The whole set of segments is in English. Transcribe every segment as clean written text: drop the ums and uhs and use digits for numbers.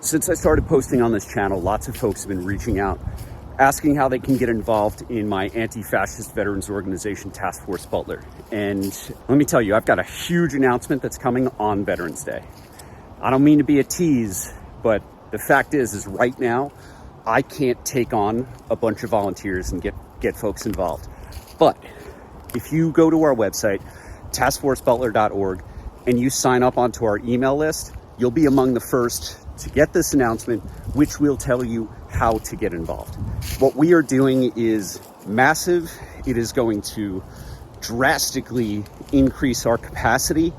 Since I started posting on this channel, lots of folks have been reaching out, asking how they can get involved in my anti-fascist veterans organization, Task Force Butler. And let me tell you, I've got a huge announcement that's coming on Veterans Day. I don't mean to be a tease, but the fact is right now, I can't take on a bunch of volunteers and get folks involved. But if you go to our website, taskforcebutler.org, and you sign up onto our email list, you'll be among the first to get this announcement, which will tell you how to get involved. What we are doing is massive. It is going to drastically increase our capacity,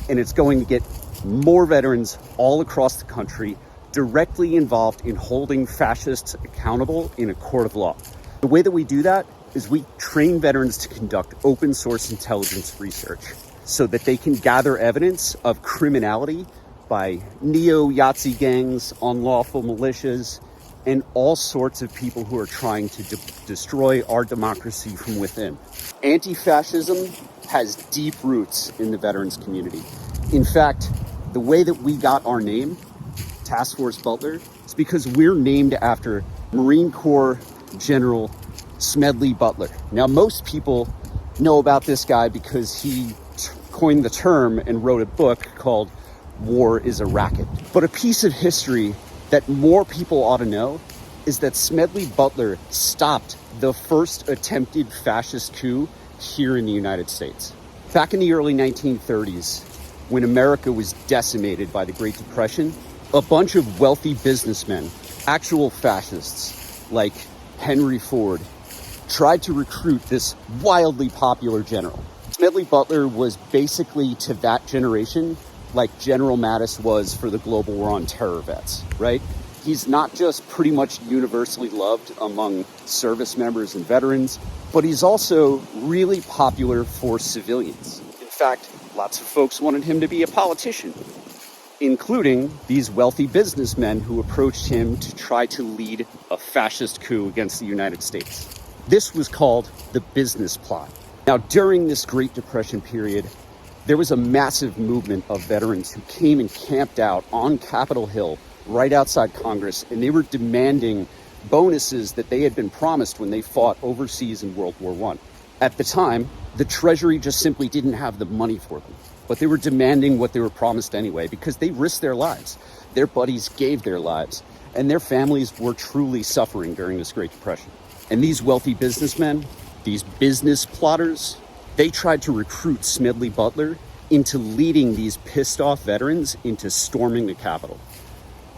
and it's going to get more veterans all across the country directly involved in holding fascists accountable in a court of law. The way that we do that is we train veterans to conduct open source intelligence research so that they can gather evidence of criminality by neo-Yahtzee gangs, unlawful militias, and all sorts of people who are trying to destroy our democracy from within. Anti-fascism has deep roots in the veterans community. In fact, the way that we got our name, Task Force Butler, is because we're named after Marine Corps General Smedley Butler. Now, most people know about this guy because he coined the term and wrote a book called War is a Racket. But a piece of history that more people ought to know is that Smedley Butler stopped the first attempted fascist coup here in the United States. Back in the early 1930s, when America was decimated by the Great Depression, a bunch of wealthy businessmen, actual fascists like Henry Ford, tried to recruit this wildly popular general. Smedley Butler was basically, to that generation, like General Mattis was for the global war on terror vets, right? He's not just pretty much universally loved among service members and veterans, but he's also really popular for civilians. In fact, lots of folks wanted him to be a politician, including these wealthy businessmen who approached him to try to lead a fascist coup against the United States. This was called the business plot. Now, during this Great Depression period, there was a massive movement of veterans who came and camped out on Capitol Hill right outside Congress, and they were demanding bonuses that they had been promised when they fought overseas in World War I. At the time, the Treasury just simply didn't have the money for them, but they were demanding what they were promised anyway because they risked their lives. Their buddies gave their lives, and their families were truly suffering during this Great Depression. And these wealthy businessmen, these business plotters, they tried to recruit Smedley Butler into leading these pissed off veterans into storming the Capitol.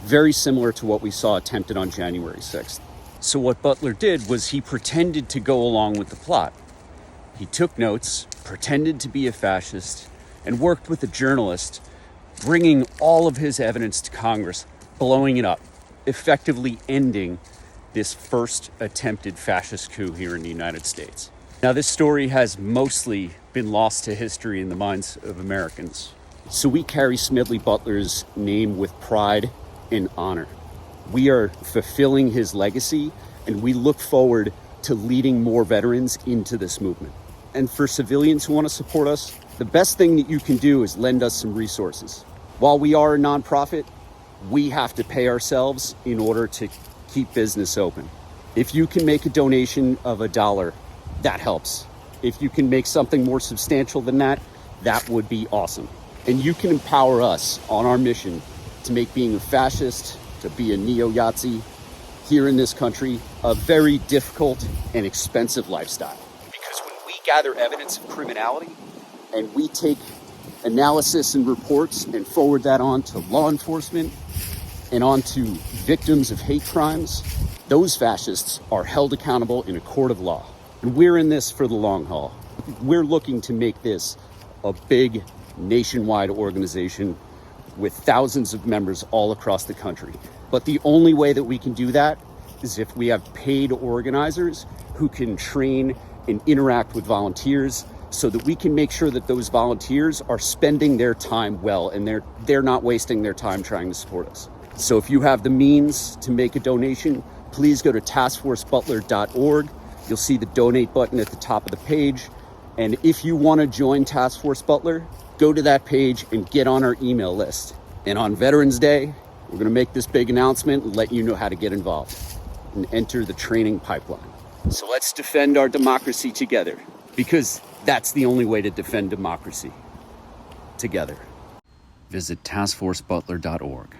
Very similar to what we saw attempted on January 6th. So what Butler did was he pretended to go along with the plot. He took notes, pretended to be a fascist, and worked with a journalist, bringing all of his evidence to Congress, blowing it up, effectively ending this first attempted fascist coup here in the United States. Now, this story has mostly been lost to history in the minds of Americans. So we carry Smedley Butler's name with pride and honor. We are fulfilling his legacy, and we look forward to leading more veterans into this movement. And for civilians who want to support us, the best thing that you can do is lend us some resources. While we are a nonprofit, we have to pay ourselves in order to keep business open. If you can make a donation of $1, that helps. If you can make something more substantial than that, that would be awesome. And you can empower us on our mission to make being a fascist, to be a neo-Yahtzee here in this country, a very difficult and expensive lifestyle. Because when we gather evidence of criminality and we take analysis and reports and forward that on to law enforcement and on to victims of hate crimes, those fascists are held accountable in a court of law. And we're in this for the long haul. We're looking to make this a big nationwide organization with thousands of members all across the country. But the only way that we can do that is if we have paid organizers who can train and interact with volunteers so that we can make sure that those volunteers are spending their time well and they're not wasting their time trying to support us. So if you have the means to make a donation, please go to taskforcebutler.org. You'll see the donate button at the top of the page. And if you want to join Task Force Butler, go to that page and get on our email list. And on Veterans Day, We're going to make this big announcement and let you know how to get involved and enter the training pipeline. So let's defend our democracy together, because that's the only way to defend democracy, together. Visit taskforcebutler.org.